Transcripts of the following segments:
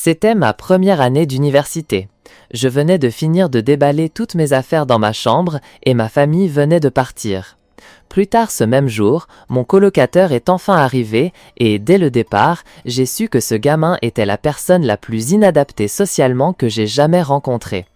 C'était ma première année d'université. Je venais de finir de déballer toutes mes affaires dans ma chambre et ma famille venait de partir. Plus tard ce même jour, mon colocateur est enfin arrivé et dès le départ, j'ai su que ce gamin était la personne la plus inadaptée socialement que j'ai jamais rencontrée.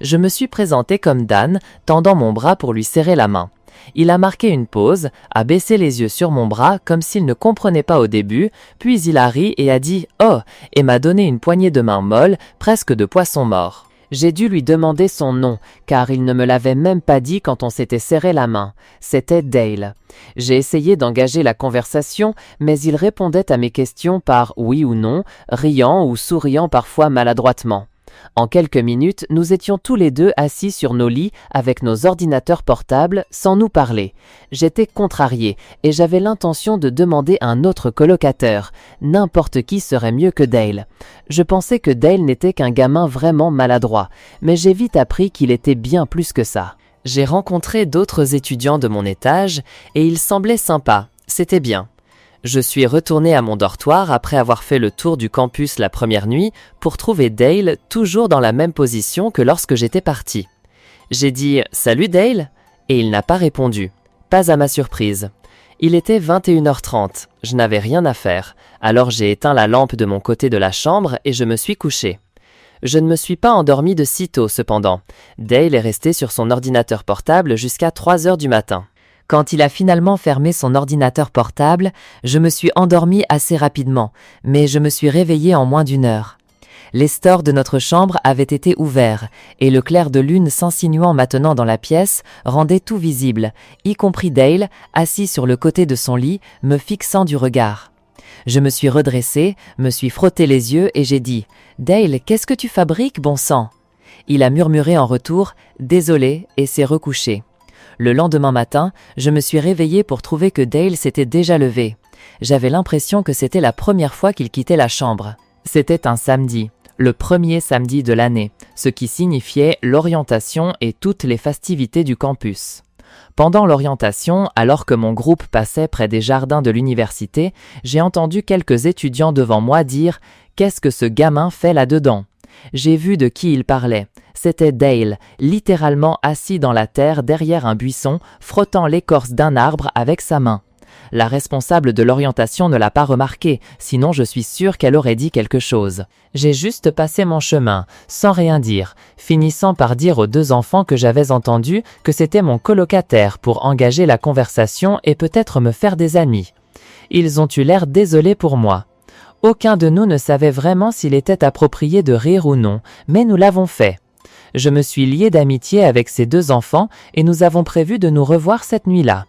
Je me suis présenté comme Dan, tendant mon bras pour lui serrer la main. Il a marqué une pause, a baissé les yeux sur mon bras comme s'il ne comprenait pas au début, puis il a ri et a dit « Oh » et m'a donné une poignée de main molle, presque de poisson mort. J'ai dû lui demander son nom, car il ne me l'avait même pas dit quand on s'était serré la main. C'était Dale. J'ai essayé d'engager la conversation, mais il répondait à mes questions par oui ou non, riant ou souriant parfois maladroitement. En quelques minutes, nous étions tous les deux assis sur nos lits avec nos ordinateurs portables sans nous parler. J'étais contrarié et j'avais l'intention de demander un autre colocataire. N'importe qui serait mieux que Dale. Je pensais que Dale n'était qu'un gamin vraiment maladroit, mais j'ai vite appris qu'il était bien plus que ça. J'ai rencontré d'autres étudiants de mon étage et ils semblaient sympas, c'était bien. Je suis retourné à mon dortoir après avoir fait le tour du campus la première nuit pour trouver Dale toujours dans la même position que lorsque j'étais parti. J'ai dit « Salut Dale » et il n'a pas répondu. Pas à ma surprise. Il était 21h30, je n'avais rien à faire, alors j'ai éteint la lampe de mon côté de la chambre et je me suis couché. Je ne me suis pas endormi de sitôt cependant. Dale est resté sur son ordinateur portable jusqu'à 3h du matin. Quand il a finalement fermé son ordinateur portable, je me suis endormi assez rapidement, mais je me suis réveillé en moins d'une heure. Les stores de notre chambre avaient été ouverts, et le clair de lune s'insinuant maintenant dans la pièce rendait tout visible, y compris Dale, assis sur le côté de son lit, me fixant du regard. Je me suis redressé, me suis frotté les yeux et j'ai dit « Dale, qu'est-ce que tu fabriques, bon sang ?» Il a murmuré en retour « Désolé » et s'est recouché. Le lendemain matin, je me suis réveillé pour trouver que Dale s'était déjà levé. J'avais l'impression que c'était la première fois qu'il quittait la chambre. C'était un samedi, le premier samedi de l'année, ce qui signifiait l'orientation et toutes les festivités du campus. Pendant l'orientation, alors que mon groupe passait près des jardins de l'université, j'ai entendu quelques étudiants devant moi dire « Qu'est-ce que ce gamin fait là-dedans ?» J'ai vu de qui il parlait. C'était Dale, littéralement assis dans la terre derrière un buisson, frottant l'écorce d'un arbre avec sa main. La responsable de l'orientation ne l'a pas remarqué, sinon je suis sûr qu'elle aurait dit quelque chose. J'ai juste passé mon chemin, sans rien dire, finissant par dire aux deux enfants que j'avais entendus que c'était mon colocataire pour engager la conversation et peut-être me faire des amis. Ils ont eu l'air désolés pour moi. Aucun de nous ne savait vraiment s'il était approprié de rire ou non, mais nous l'avons fait. Je me suis lié d'amitié avec ces deux enfants et nous avons prévu de nous revoir cette nuit-là.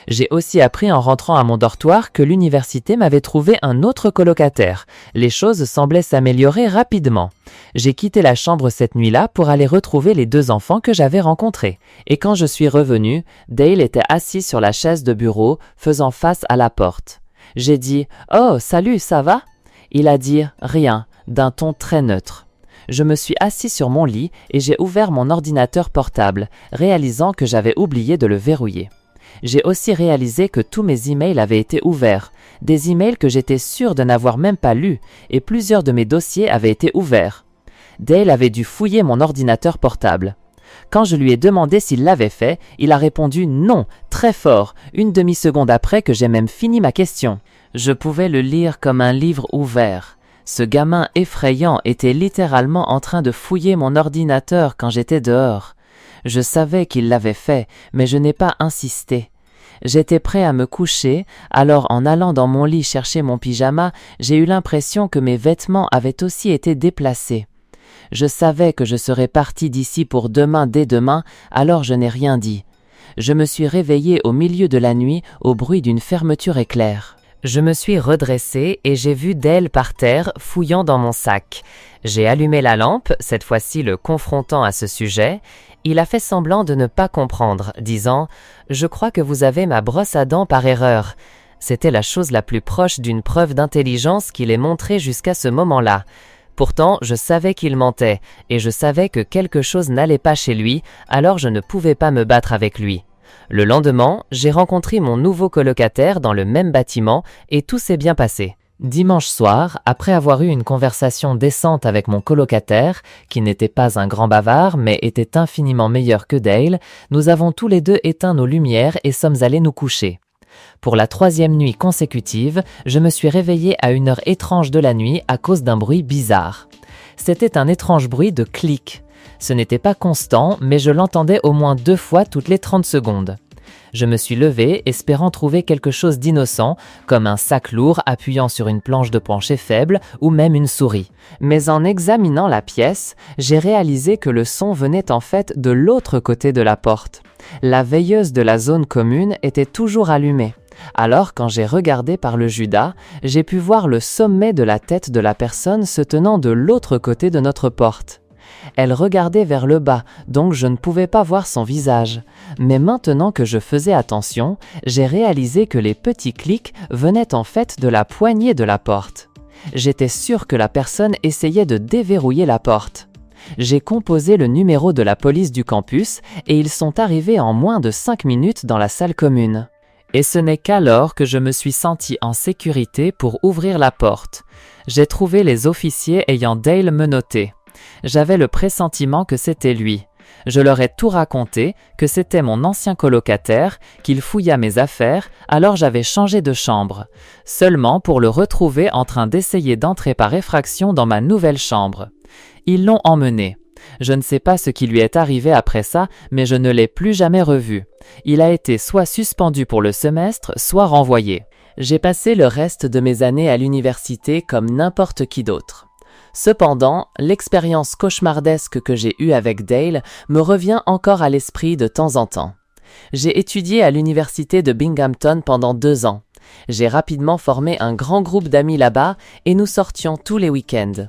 J'ai aussi appris en rentrant à mon dortoir que l'université m'avait trouvé un autre colocataire. Les choses semblaient s'améliorer rapidement. J'ai quitté la chambre cette nuit-là pour aller retrouver les deux enfants que j'avais rencontrés. Et quand je suis revenu, Dale était assis sur la chaise de bureau, faisant face à la porte. J'ai dit « Oh, salut, ça va ?» Il a dit « Rien » d'un ton très neutre. Je me suis assis sur mon lit et j'ai ouvert mon ordinateur portable, réalisant que j'avais oublié de le verrouiller. J'ai aussi réalisé que tous mes emails avaient été ouverts, des emails que j'étais sûr de n'avoir même pas lus, et plusieurs de mes dossiers avaient été ouverts. Dale avait dû fouiller mon ordinateur portable. Quand je lui ai demandé s'il l'avait fait, il a répondu non, très fort, une demi-seconde après que j'ai même fini ma question. Je pouvais le lire comme un livre ouvert. Ce gamin effrayant était littéralement en train de fouiller mon ordinateur quand j'étais dehors. Je savais qu'il l'avait fait, mais je n'ai pas insisté. J'étais prêt à me coucher, alors en allant dans mon lit chercher mon pyjama, j'ai eu l'impression que mes vêtements avaient aussi été déplacés. Je savais que je serais parti d'ici pour demain dès demain, alors je n'ai rien dit. Je me suis réveillé au milieu de la nuit au bruit d'une fermeture éclair. Je me suis redressé et j'ai vu Dale par terre fouillant dans mon sac. J'ai allumé la lampe, cette fois-ci le confrontant à ce sujet. Il a fait semblant de ne pas comprendre, disant « Je crois que vous avez ma brosse à dents par erreur ». C'était la chose la plus proche d'une preuve d'intelligence qu'il ait montrée jusqu'à ce moment-là. Pourtant, je savais qu'il mentait, et je savais que quelque chose n'allait pas chez lui, alors je ne pouvais pas me battre avec lui. Le lendemain, j'ai rencontré mon nouveau colocataire dans le même bâtiment et tout s'est bien passé. Dimanche soir, après avoir eu une conversation décente avec mon colocataire, qui n'était pas un grand bavard mais était infiniment meilleur que Dale, nous avons tous les deux éteint nos lumières et sommes allés nous coucher. Pour la 3e nuit consécutive, je me suis réveillé à une heure étrange de la nuit à cause d'un bruit bizarre. C'était un étrange bruit de clic. Ce n'était pas constant, mais je l'entendais au moins 2 fois toutes les 30 secondes. Je me suis levé, espérant trouver quelque chose d'innocent, comme un sac lourd appuyant sur une planche de plancher faible ou même une souris. Mais en examinant la pièce, j'ai réalisé que le son venait en fait de l'autre côté de la porte. La veilleuse de la zone commune était toujours allumée. Alors, quand j'ai regardé par le Judas, j'ai pu voir le sommet de la tête de la personne se tenant de l'autre côté de notre porte. Elle regardait vers le bas, donc je ne pouvais pas voir son visage. Mais maintenant que je faisais attention, j'ai réalisé que les petits clics venaient en fait de la poignée de la porte. J'étais sûr que la personne essayait de déverrouiller la porte. J'ai composé le numéro de la police du campus et ils sont arrivés en moins de 5 minutes dans la salle commune. Et ce n'est qu'alors que je me suis senti en sécurité pour ouvrir la porte. J'ai trouvé les officiers ayant Dale menotté. J'avais le pressentiment que c'était lui. Je leur ai tout raconté, que c'était mon ancien colocataire, qu'il fouilla mes affaires, alors j'avais changé de chambre, seulement pour le retrouver en train d'essayer d'entrer par effraction dans ma nouvelle chambre. Ils l'ont emmené. Je ne sais pas ce qui lui est arrivé après ça, mais je ne l'ai plus jamais revu. Il a été soit suspendu pour le semestre, soit renvoyé. J'ai passé le reste de mes années à l'université comme n'importe qui d'autre. Cependant, l'expérience cauchemardesque que j'ai eue avec Dale me revient encore à l'esprit de temps en temps. J'ai étudié à l'université de Binghamton pendant 2 ans. J'ai rapidement formé un grand groupe d'amis là-bas et nous sortions tous les week-ends.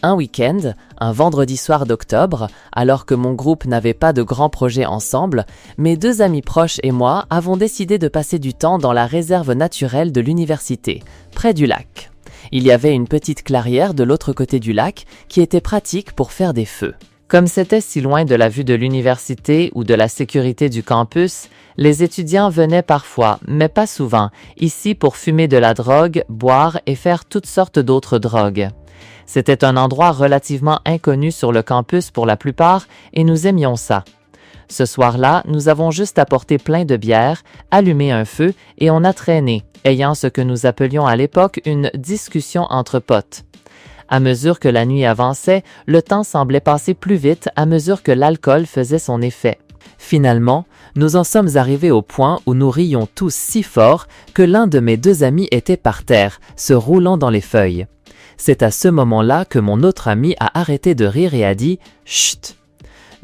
Un week-end, un vendredi soir d'octobre, alors que mon groupe n'avait pas de grands projets ensemble, mes 2 amis proches et moi avons décidé de passer du temps dans la réserve naturelle de l'université, près du lac. Il y avait une petite clairière de l'autre côté du lac qui était pratique pour faire des feux. Comme c'était si loin de la vue de l'université ou de la sécurité du campus, les étudiants venaient parfois, mais pas souvent, ici pour fumer de la drogue, boire et faire toutes sortes d'autres drogues. C'était un endroit relativement inconnu sur le campus pour la plupart et nous aimions ça. Ce soir-là, nous avons juste apporté plein de bière, allumé un feu et on a traîné, ayant ce que nous appelions à l'époque une discussion entre potes. À mesure que la nuit avançait, le temps semblait passer plus vite à mesure que l'alcool faisait son effet. Finalement, nous en sommes arrivés au point où nous rions tous si fort que l'un de mes 2 amis était par terre, se roulant dans les feuilles. C'est à ce moment-là que mon autre ami a arrêté de rire et a dit « Chut !»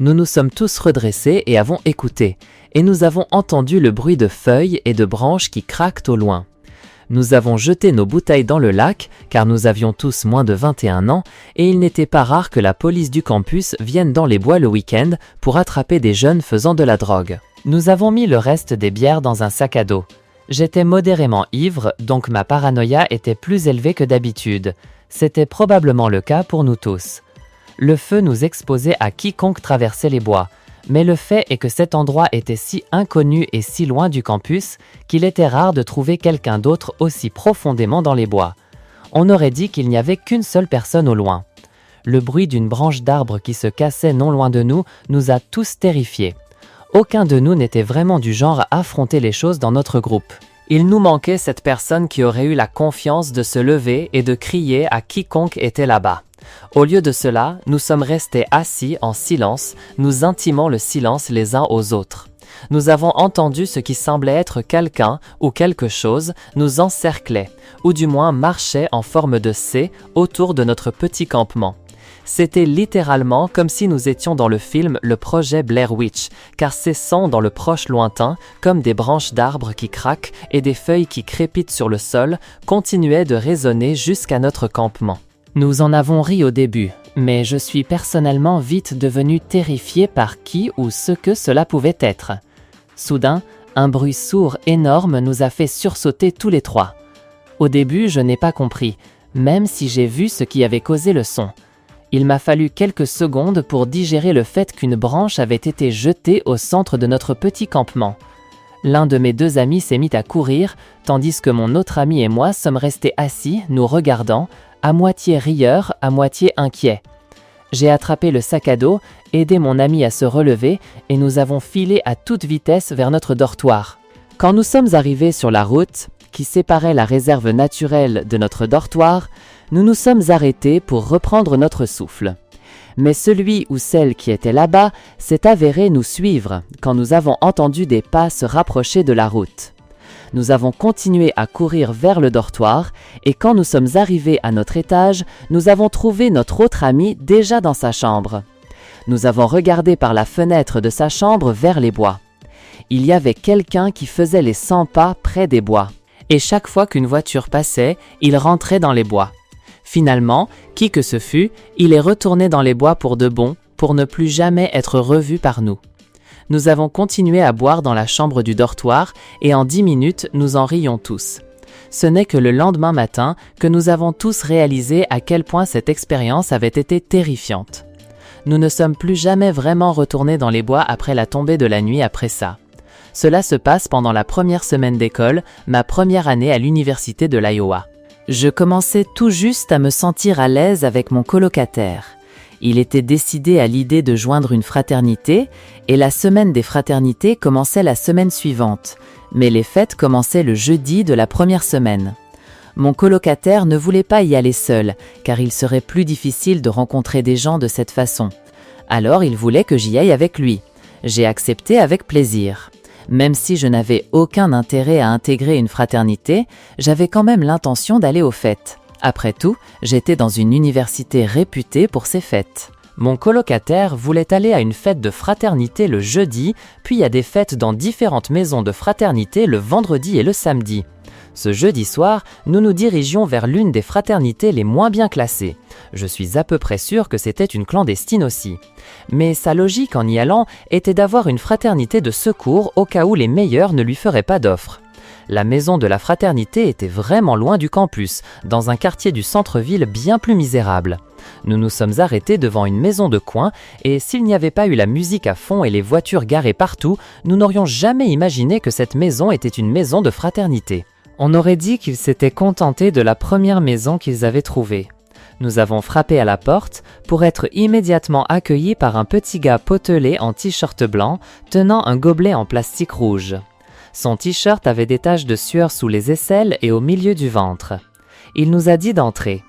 Nous nous sommes tous redressés et avons écouté, et nous avons entendu le bruit de feuilles et de branches qui craquent au loin. Nous avons jeté nos bouteilles dans le lac, car nous avions tous moins de 21 ans, et il n'était pas rare que la police du campus vienne dans les bois le week-end pour attraper des jeunes faisant de la drogue. Nous avons mis le reste des bières dans un sac à dos. J'étais modérément ivre, donc ma paranoïa était plus élevée que d'habitude. C'était probablement le cas pour nous tous. Le feu nous exposait à quiconque traversait les bois, mais le fait est que cet endroit était si inconnu et si loin du campus qu'il était rare de trouver quelqu'un d'autre aussi profondément dans les bois. On aurait dit qu'il n'y avait qu'une seule personne au loin. Le bruit d'une branche d'arbre qui se cassait non loin de nous a tous terrifiés. Aucun de nous n'était vraiment du genre à affronter les choses dans notre groupe. Il nous manquait cette personne qui aurait eu la confiance de se lever et de crier à quiconque était là-bas. Au lieu de cela, nous sommes restés assis en silence, nous intimant le silence les uns aux autres. Nous avons entendu ce qui semblait être quelqu'un ou quelque chose nous encerclait, ou du moins marchait en forme de C autour de notre petit campement. C'était littéralement comme si nous étions dans le film Le Projet Blair Witch, car ces sons dans le proche lointain, comme des branches d'arbres qui craquent et des feuilles qui crépitent sur le sol, continuaient de résonner jusqu'à notre campement. Nous en avons ri au début, mais je suis personnellement vite devenu terrifié par qui ou ce que cela pouvait être. Soudain, un bruit sourd énorme nous a fait sursauter tous les 3. Au début, je n'ai pas compris, même si j'ai vu ce qui avait causé le son. Il m'a fallu quelques secondes pour digérer le fait qu'une branche avait été jetée au centre de notre petit campement. L'un de mes deux amis s'est mis à courir, tandis que mon autre ami et moi sommes restés assis, nous regardant, à moitié rieurs, à moitié inquiets. J'ai attrapé le sac à dos, aidé mon ami à se relever et nous avons filé à toute vitesse vers notre dortoir. Quand nous sommes arrivés sur la route, qui séparait la réserve naturelle de notre dortoir, nous nous sommes arrêtés pour reprendre notre souffle. Mais celui ou celle qui était là-bas s'est avéré nous suivre quand nous avons entendu des pas se rapprocher de la route. Nous avons continué à courir vers le dortoir et quand nous sommes arrivés à notre étage, nous avons trouvé notre autre ami déjà dans sa chambre. Nous avons regardé par la fenêtre de sa chambre vers les bois. Il y avait quelqu'un qui faisait les 100 pas près des bois. Et chaque fois qu'une voiture passait, il rentrait dans les bois. Finalement, qui que ce fût, il est retourné dans les bois pour de bon, pour ne plus jamais être revu par nous. Nous avons continué à boire dans la chambre du dortoir et en 10 minutes, nous en rions tous. Ce n'est que le lendemain matin que nous avons tous réalisé à quel point cette expérience avait été terrifiante. Nous ne sommes plus jamais vraiment retournés dans les bois après la tombée de la nuit après ça. Cela se passe pendant la première semaine d'école, ma première année à l'université de l'Iowa. Je commençais tout juste à me sentir à l'aise avec mon colocataire. Il était décidé à l'idée de joindre une fraternité et la semaine des fraternités commençait la semaine suivante, mais les fêtes commençaient le jeudi de la première semaine. Mon colocataire ne voulait pas y aller seul, car il serait plus difficile de rencontrer des gens de cette façon. Alors il voulait que j'y aille avec lui. J'ai accepté avec plaisir. Même si je n'avais aucun intérêt à intégrer une fraternité, j'avais quand même l'intention d'aller aux fêtes. Après tout, j'étais dans une université réputée pour ses fêtes. Mon colocataire voulait aller à une fête de fraternité le jeudi, puis à des fêtes dans différentes maisons de fraternité le vendredi et le samedi. Ce jeudi soir, nous nous dirigions vers l'une des fraternités les moins bien classées. Je suis à peu près sûr que c'était une clandestine aussi. Mais sa logique en y allant était d'avoir une fraternité de secours au cas où les meilleurs ne lui feraient pas d'offre. La maison de la fraternité était vraiment loin du campus, dans un quartier du centre-ville bien plus misérable. Nous nous sommes arrêtés devant une maison de coin et s'il n'y avait pas eu la musique à fond et les voitures garées partout, nous n'aurions jamais imaginé que cette maison était une maison de fraternité. On aurait dit qu'ils s'étaient contentés de la première maison qu'ils avaient trouvée. Nous avons frappé à la porte pour être immédiatement accueillis par un petit gars potelé en t-shirt blanc, tenant un gobelet en plastique rouge. Son t-shirt avait des taches de sueur sous les aisselles et au milieu du ventre. Il nous a dit d'entrer.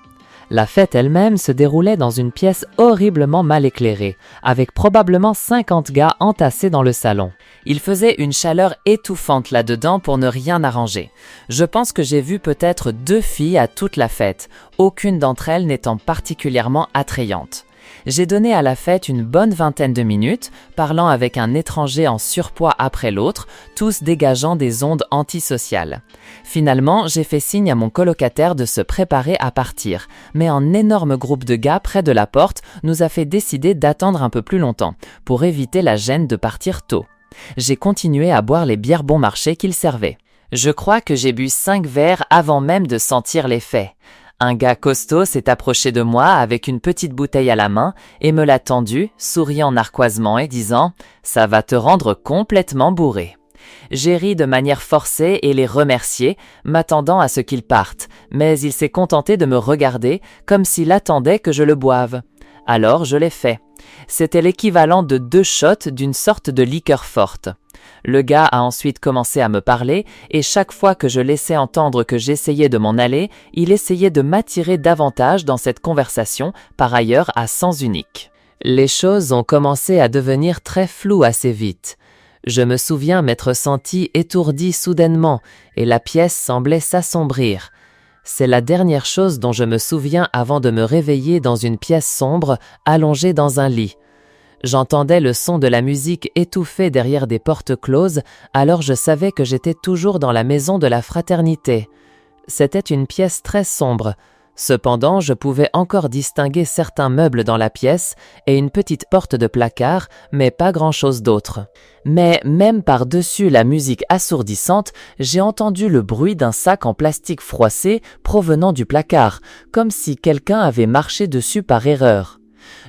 La fête elle-même se déroulait dans une pièce horriblement mal éclairée, avec probablement 50 gars entassés dans le salon. Il faisait une chaleur étouffante là-dedans pour ne rien arranger. Je pense que j'ai vu peut-être 2 filles à toute la fête, aucune d'entre elles n'étant particulièrement attrayante. J'ai donné à la fête une bonne vingtaine de minutes, parlant avec un étranger en surpoids après l'autre, tous dégageant des ondes antisociales. Finalement, j'ai fait signe à mon colocataire de se préparer à partir, mais un énorme groupe de gars près de la porte nous a fait décider d'attendre un peu plus longtemps, pour éviter la gêne de partir tôt. J'ai continué à boire les bières bon marché qu'il servait. Je crois que j'ai bu 5 verres avant même de sentir l'effet. Un gars costaud s'est approché de moi avec une petite bouteille à la main et me l'a tendue, souriant narquoisement et disant « Ça va te rendre complètement bourré ». J'ai ri de manière forcée et les remercié, m'attendant à ce qu'il parte, mais il s'est contenté de me regarder comme s'il attendait que je le boive. Alors je l'ai fait. C'était l'équivalent de 2 shots d'une sorte de liqueur forte. Le gars a ensuite commencé à me parler et chaque fois que je laissais entendre que j'essayais de m'en aller, il essayait de m'attirer davantage dans cette conversation, par ailleurs à sens unique. Les choses ont commencé à devenir très floues assez vite. Je me souviens m'être senti étourdi soudainement et la pièce semblait s'assombrir. C'est la dernière chose dont je me souviens avant de me réveiller dans une pièce sombre, allongée dans un lit. J'entendais le son de la musique étouffée derrière des portes closes, alors je savais que j'étais toujours dans la maison de la fraternité. C'était une pièce très sombre. Cependant, je pouvais encore distinguer certains meubles dans la pièce et une petite porte de placard, mais pas grand-chose d'autre. Mais même par-dessus la musique assourdissante, j'ai entendu le bruit d'un sac en plastique froissé provenant du placard, comme si quelqu'un avait marché dessus par erreur.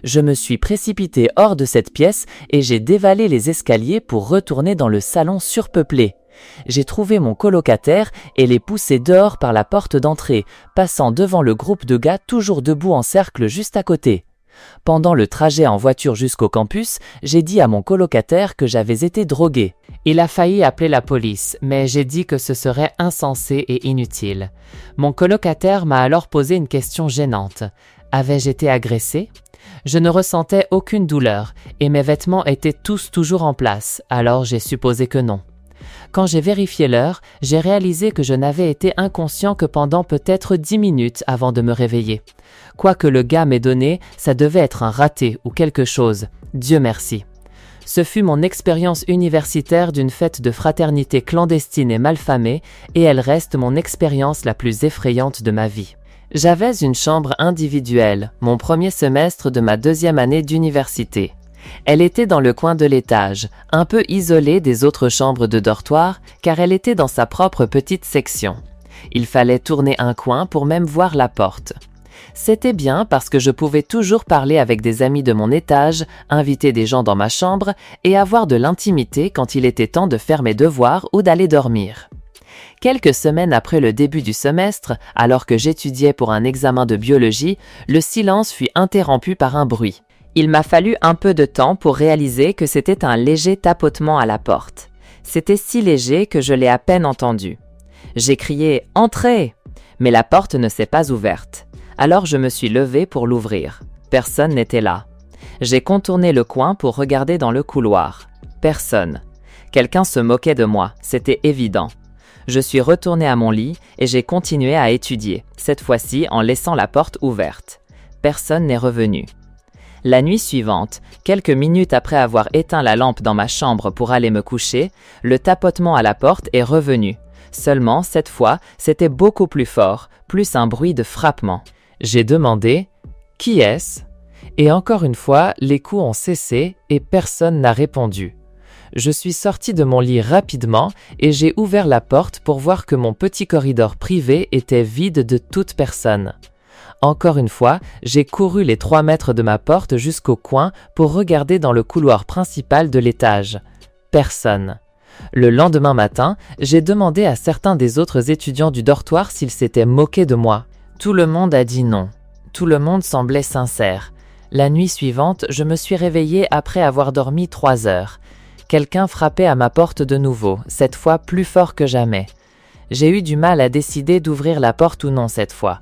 Je me suis précipité hors de cette pièce et j'ai dévalé les escaliers pour retourner dans le salon surpeuplé. J'ai trouvé mon colocataire et l'ai poussé dehors par la porte d'entrée, passant devant le groupe de gars toujours debout en cercle juste à côté. Pendant le trajet en voiture jusqu'au campus, j'ai dit à mon colocataire que j'avais été drogué. Il a failli appeler la police, mais j'ai dit que ce serait insensé et inutile. Mon colocataire m'a alors posé une question gênante. Avais-je été agressé ? Je ne ressentais aucune douleur et mes vêtements étaient tous toujours en place, alors j'ai supposé que non. Quand j'ai vérifié l'heure, j'ai réalisé que je n'avais été inconscient que pendant peut-être 10 minutes avant de me réveiller. Quoi que le gars m'ait donné, ça devait être un raté ou quelque chose. Dieu merci. Ce fut mon expérience universitaire d'une fête de fraternité clandestine et malfamée, et elle reste mon expérience la plus effrayante de ma vie. J'avais une chambre individuelle, mon premier semestre de ma 2e année d'université. Elle était dans le coin de l'étage, un peu isolée des autres chambres de dortoir, car elle était dans sa propre petite section. Il fallait tourner un coin pour même voir la porte. C'était bien parce que je pouvais toujours parler avec des amis de mon étage, inviter des gens dans ma chambre et avoir de l'intimité quand il était temps de faire mes devoirs ou d'aller dormir. Quelques semaines après le début du semestre, alors que j'étudiais pour un examen de biologie, le silence fut interrompu par un bruit. Il m'a fallu un peu de temps pour réaliser que c'était un léger tapotement à la porte. C'était si léger que je l'ai à peine entendu. J'ai crié « Entrez !» mais la porte ne s'est pas ouverte. Alors je me suis levé pour l'ouvrir. Personne n'était là. J'ai contourné le coin pour regarder dans le couloir. Personne. Quelqu'un se moquait de moi, c'était évident. Je suis retourné à mon lit et j'ai continué à étudier, cette fois-ci en laissant la porte ouverte. Personne n'est revenu. La nuit suivante, quelques minutes après avoir éteint la lampe dans ma chambre pour aller me coucher, le tapotement à la porte est revenu. Seulement, cette fois, c'était beaucoup plus fort, plus un bruit de frappement. J'ai demandé « Qui est-ce » et encore une fois, les coups ont cessé et personne n'a répondu. Je suis sorti de mon lit rapidement et j'ai ouvert la porte pour voir que mon petit corridor privé était vide de toute personne. Encore une fois, j'ai couru les 3 mètres de ma porte jusqu'au coin pour regarder dans le couloir principal de l'étage. Personne. Le lendemain matin, j'ai demandé à certains des autres étudiants du dortoir s'ils s'étaient moqués de moi. Tout le monde a dit non. Tout le monde semblait sincère. La nuit suivante, je me suis réveillé après avoir dormi 3 heures. Quelqu'un frappait à ma porte de nouveau, cette fois plus fort que jamais. J'ai eu du mal à décider d'ouvrir la porte ou non cette fois.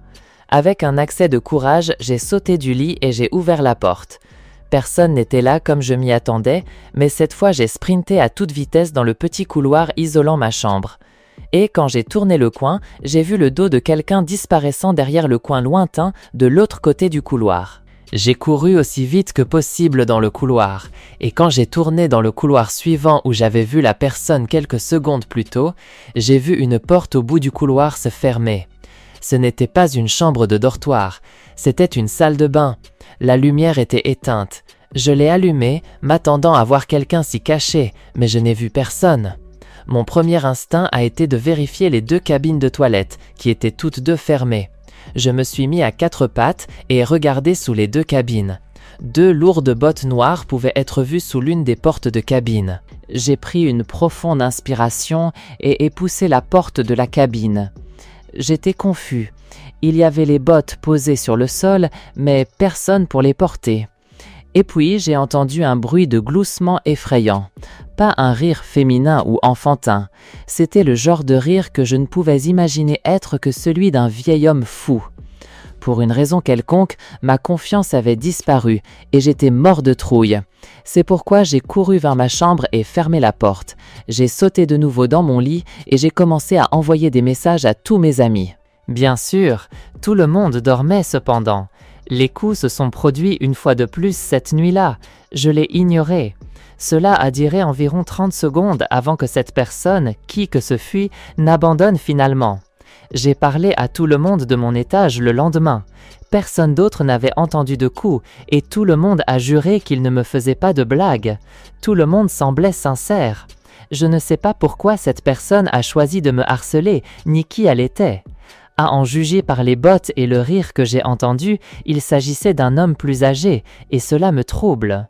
Avec un accès de courage, j'ai sauté du lit et j'ai ouvert la porte. Personne n'était là comme je m'y attendais, mais cette fois j'ai sprinté à toute vitesse dans le petit couloir isolant ma chambre. Et quand j'ai tourné le coin, j'ai vu le dos de quelqu'un disparaissant derrière le coin lointain de l'autre côté du couloir. J'ai couru aussi vite que possible dans le couloir, et quand j'ai tourné dans le couloir suivant où j'avais vu la personne quelques secondes plus tôt, j'ai vu une porte au bout du couloir se fermer. Ce n'était pas une chambre de dortoir, c'était une salle de bain. La lumière était éteinte. Je l'ai allumée, m'attendant à voir quelqu'un s'y cacher, mais je n'ai vu personne. Mon premier instinct a été de vérifier les 2 cabines de toilette, qui étaient toutes 2 fermées. Je me suis mis à 4 pattes et regardé sous les 2 cabines. 2 lourdes bottes noires pouvaient être vues sous l'une des portes de cabine. J'ai pris une profonde inspiration et ai poussé la porte de la cabine. J'étais confus. Il y avait les bottes posées sur le sol, mais personne pour les porter. Et puis j'ai entendu un bruit de gloussement effrayant. Pas un rire féminin ou enfantin. C'était le genre de rire que je ne pouvais imaginer être que celui d'un vieil homme fou. Pour une raison quelconque, ma confiance avait disparu et j'étais mort de trouille. C'est pourquoi j'ai couru vers ma chambre et fermé la porte. J'ai sauté de nouveau dans mon lit et j'ai commencé à envoyer des messages à tous mes amis. Bien sûr, tout le monde dormait cependant. Les coups se sont produits une fois de plus cette nuit-là. Je l'ai ignoré. Cela a duré environ 30 secondes avant que cette personne, qui que ce fût, n'abandonne finalement. J'ai parlé à tout le monde de mon étage le lendemain. Personne d'autre n'avait entendu de coups et tout le monde a juré qu'il ne me faisait pas de blagues. Tout le monde semblait sincère. Je ne sais pas pourquoi cette personne a choisi de me harceler, ni qui elle était. À en juger par les bottes et le rire que j'ai entendu, il s'agissait d'un homme plus âgé, et cela me trouble.